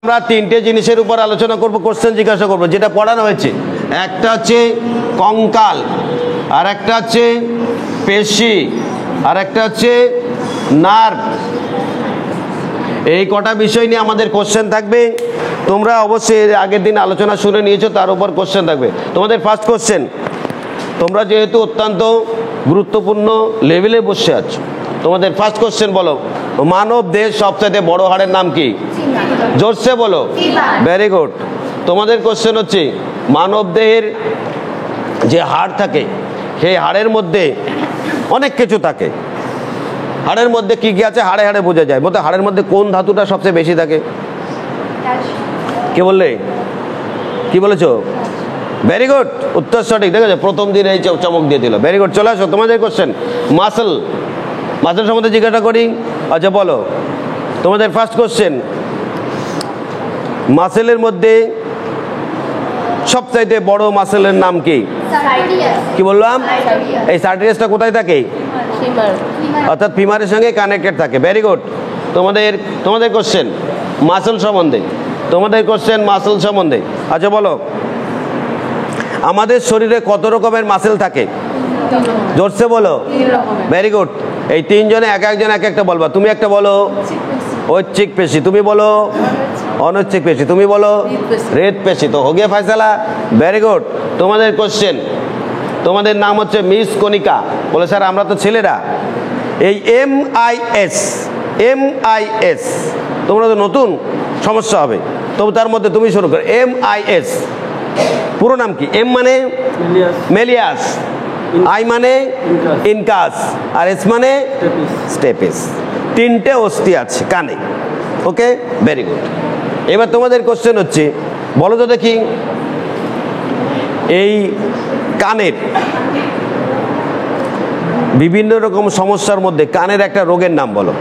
আমরা তিনটে জিনিসের উপর আলোচনা করব, কোশ্চেন জিজ্ঞাসা করব যেটা পড়ানো হয়েছে। একটা হচ্ছে কঙ্কাল, আর একটা হচ্ছে পেশি, আর একটা হচ্ছে নার্ভ। এই কটা বিষয় নিয়ে আমাদের কোশ্চেন থাকবে। তোমরা অবশ্যই আগের দিন আলোচনা শুনে নিয়েছো, তার উপর কোশ্চেন থাকবে। তোমাদের ফার্স্ট কোশ্চেন, তোমরা যেহেতু অত্যন্ত গুরুত্বপূর্ণ লেভেলে বসে আছো, তোমাদের ফার্স্ট কোশ্চেন বলো, মানব দেহের সবচেয়ে বড় হাড়ের নাম কি? জোরসে বলো। Very good. তোমাদের কোশ্চেন হচ্ছে, মানব দেহের যে হাড় থাকে সেই হাড়ের মধ্যে অনেক কিছু থাকে। হাড়ের মধ্যে কি কি আছে হাড়ে হাড়ে বোঝা যায়, বলতে হাড়ের মধ্যে কোন ধাতুটা সবচেয়ে বেশি থাকে? কে বললে? কি বলেছো? ভেরি গুড, উত্তর সঠিক। ঠিক আছে, প্রথম দিন এই চমক দিয়ে দিল। Very good. চলে আসো, তোমাদের কোশ্চেন মাসল। মাসল সম্বন্ধে জিজ্ঞাসা করি। আচ্ছা বলো, তোমাদের ফার্স্ট কোশ্চেন, মাসেলের মধ্যে সবচাইতে বড় মাসেলের নাম কি? কি বললাম? এই সার্টিয়াসটা কোথায় থাকে? অর্থাৎ ফিমারের সঙ্গে কানেক্টেড থাকে। Very good. তোমাদের কোশ্চেন মাসল সম্বন্ধে। তোমাদের কোশ্চেন মাসল সম্বন্ধে। আচ্ছা বলো, আমাদের শরীরে কত রকমের মাসেল থাকে? জোরসে বলো। Very good. এই তিনজনে এক একজন এক একটা বলবা। তুমি একটা বলো ঐচ্ছিক পেশি, তুমি বলো অনৈচ্ছিক পেশি, তুমি বলো হৃদ পেশি। তো হোগিয়ে ফয়সালা। Very good. তোমাদের কোশ্চেন, তোমাদের নাম হচ্ছে মিস কণিকা। বলে স্যার আমরা তো ছেলেরা। এই MIS তোমরা তো নতুন, সমস্যা হবে, তবু তার মধ্যে তুমি শুরু করো। MIS পুরো নাম কি? এম মানে মেলিয়াস, আই মানে ইনকাস, আর এস মানে স্টেপিস। তিনটে অস্থি আছে কানে। ওকে, ভেরি গুড। এবার তোমাদের কোশ্চেন হচ্ছে, বলো তো দেখি, এই কানের বিভিন্ন রকম সমস্যার মধ্যে কানের একটা রোগের নাম বলো।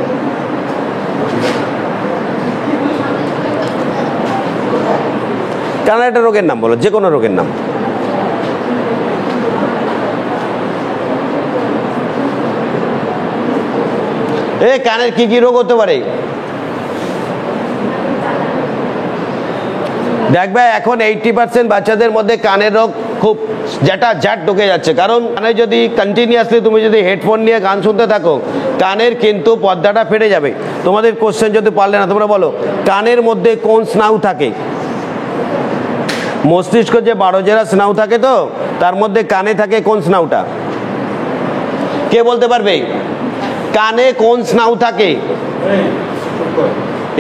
কানের একটা রোগের নাম বলো, যে কোনো রোগের নাম। কানের কি কি রোগ হতে পারে? দেখবে এখন 80% বাচ্চাদের মধ্যে কানের রোগ খুব জ্যাট ঢুকে যাচ্ছে। কারণ কানে যদি কন্টিনিউয়াসলি তুমি যদি হেডফোন নিয়ে গান শুনতে থাকো, কানের কিন্তু পর্দাটা ফেটে যাবে। তোমাদের কোশ্চেন যদি পারলে না, তোমরা বলো কানের মধ্যে কোন স্নায়ু থাকে? মস্তিষ্ক যে 12 জেলা স্নায়ু থাকে, তো তার মধ্যে কানে থাকে কোন স্নায়ুটা? কে বলতে পারবে কানে কোন স্নায়ু থাকে?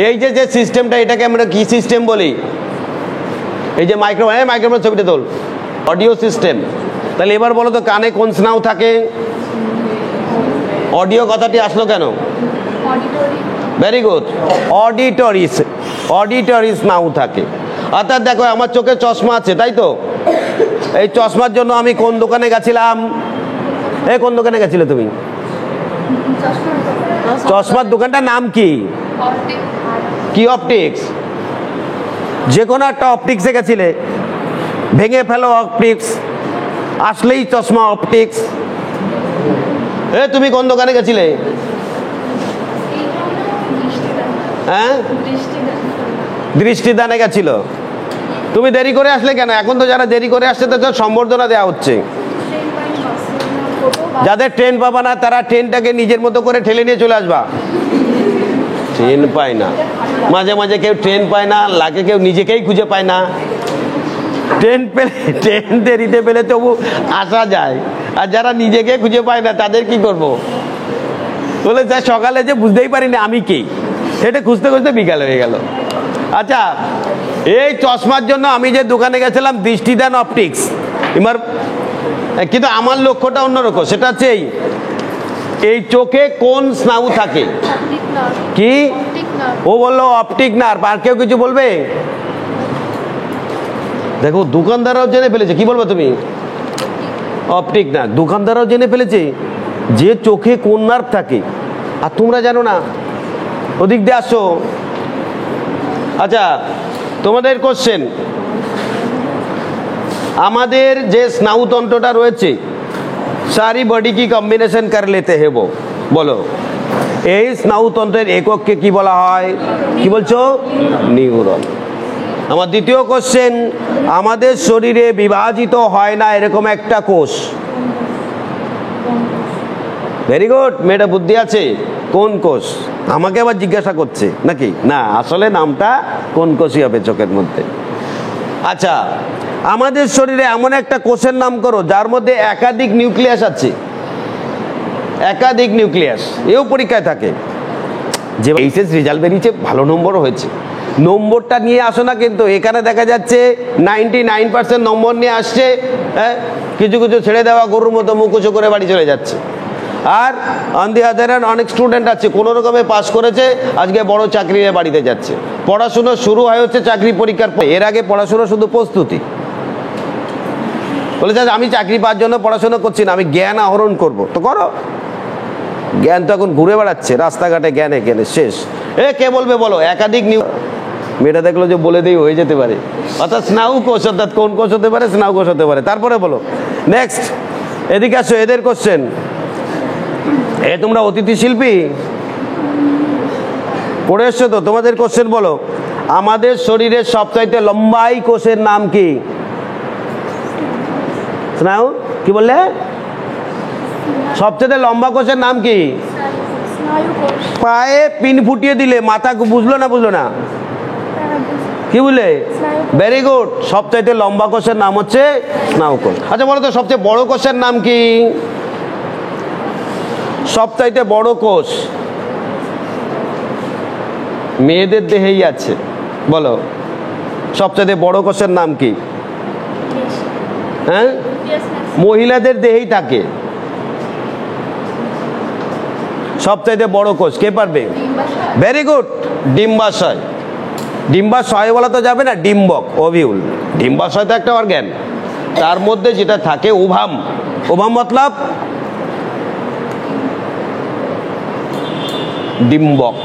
এই যে সিস্টেমটা, এটাকে আমরা কি সিস্টেম বলি? এই যে মাইক্রোফোন ছবিটা তোল, অডিও সিস্টেম। তাহলে এবার বলো তো কানে কোন স্নায়ু থাকে? অডিও কথাটি আসলো কেন? ভেরি গুড, অডিটরি স্নায়ু থাকে। অর্থাৎ দেখো, আমার চোখে চশমা আছে, তাই তো? এই চশমার জন্য আমি কোন দোকানে গেছিলাম? কোন দোকানে গেছিলে তুমি? চশমার দোকানটার নাম কি? কি অপটিক্স? যে কোনো একটা অপটিক্সে গেছিলে, ভেঙে ফেলো অপটিক্স, আসলেই চশমা অপটিক্স। তুমি কোন দোকানে গেছিলে? হ্যাঁ, দৃষ্টিদানে গেছিল। তুমি দেরি করে আসলে কেন? এখন তো যারা দেরি করে আসছে তাদের সম্বর্ধনা দেওয়া হচ্ছে। যাদের ট্রেন পাবা না তারা ট্রেনটাকে নিজের মতো করে ঠেলে নিয়ে চলে আসবা। ট্রেন পায় না, মাঝে মাঝে কেউ ট্রেন পায় না, লাগে কেউ নিজেকেই খুঁজে পায় না। ট্রেন দেরিতে পেলে তবু আসা যায়, আর যারা নিজেকে খুঁজে পায় না তাদের কি করবো? বলে যা সকালে যে বুঝতেই পারিনি আমি কি, সেটা খুঁজতে খুঁজতে বিকাল হয়ে গেল। আচ্ছা, এই চশমার জন্য আমি যে দোকানে গেছিলাম দৃষ্টিদান অপটিক্স, কিন্তু আমার লক্ষ্যটা অন্যরকম। সেটা হচ্ছে এই চোখে কোন স্নায়ু থাকে? কি? ও বললো অপটিক নার্ভ। আর কেউ কিছু বলবে? দেখো দোকানদাররাও জেনে ফেলেছে। কি বলবে তুমি? Optic nerve. দোকানদাররাও জেনে ফেলেছে যে চোখে কোন নার্ভ থাকে, আর তোমরা জানো না। ওদিক দিয়ে আসো। আচ্ছা, তোমাদের কোশ্চেন, আমাদের যে স্নায়ুতন্ত্রটা রয়েছে, সারি বডি কি কম্বিনেশন কর লেতে হে, বলো এই স্নায়ুতন্ত্রের একককে কি বলা হয়? কি বলছো? নিউরন। আমার দ্বিতীয় কোশ্চেন, আমাদের শরীরে বিভাজিত হয় না এরকম একটা কোষ। ভেরি গুড, মেয়েটা বুদ্ধি আছে। কোন কোষ? আমাকে আবার জিজ্ঞাসা করছে নাকি? না, আসলে নামটা কোন কোষই হবে চোখের মধ্যে। আচ্ছা, আমাদের শরীরে এমন একটা কোষের নাম করো যার মধ্যে একাধিক নিউক্লিয়াস আছে। একাধিক নিউক্লিয়াস, এও পরীক্ষায় থাকে। যে এইচএস রেজাল্ট বেরিয়েছে, ভালো নম্বরও হয়েছে, নম্বরটা নিয়ে আসো না, কিন্তু এখানে দেখা যাচ্ছে 99% নম্বর নিয়ে আসছে। হ্যাঁ, কিছু কিছু ছেড়ে দেওয়া গরুর মতো মুখোশো করে বাড়ি চলে যাচ্ছে। আর অন দি আদার হ্যান্ড অনেক স্টুডেন্ট আছে কোনো রকমে পাস করেছে, আজকে বড় চাকরি নিয়ে বাড়িতে যাচ্ছে। পড়াশুনো শুরু হয় হচ্ছে চাকরি পরীক্ষার পর, এর আগে পড়াশুনো শুধু প্রস্তুতি। বলেছে আমি চাকরি পাওয়ার জন্য পড়াশোনা করছি না, আমি জ্ঞান আহরণ করব। তো করো, জ্ঞান তো এখন ঘুরে বেড়াচ্ছে রাস্তাঘাটে, জ্ঞানে জ্ঞানে শেষ। কে বলবে বলো? একাধিক মেয়েটা দেখলো যে বলে দিই হয়ে যেতে পারে, অর্থাৎ স্নায়ু কোষ। অর্থাৎ কোন কোষ হতে পারে? স্নায়ু কোষ হতে পারে। তারপরে বলো নেক্সট, এদিকে আসো, এদের কোশ্চেন। তোমরা অতিথি শিল্পী পড়ে এসছো তো, তোমাদের কোশ্চেন বলো। আমাদের শরীরের সবচাইতে লম্বাই কোষের নাম কি? স্নায়ু। কি বললে? সবচেয়ে লম্বা কোষের নাম কি? পায়ে পিন ফুটিয়ে দিলে মাথা বুঝলো না? বুঝলো না? কি বলে? ভেরি গুড, সবচাইতে লম্বা কোষের নাম হচ্ছে স্নায়ু কোষ। আচ্ছা বলো তো, সবচেয়ে বড় কোষের নাম কি? সবচাইতে বড় কোষ মেয়েদের দেহেই আছে। বলো সবচাইতে বড় কোষের নাম কি? হ্যাঁ, মহিলাদের দেহেই থাকে সবচাইতে বড় কোষ। কে পারবে? Very good, ডিম্বাশয়। ডিম্বাশয় বলা তো যাবে না, ডিম্বক, ওভিউল। ডিম্বাশয় তো একটা অর্গ্যান, তার মধ্যে যেটা থাকে ওভাম। ওভাম মতলব ডিম্বক।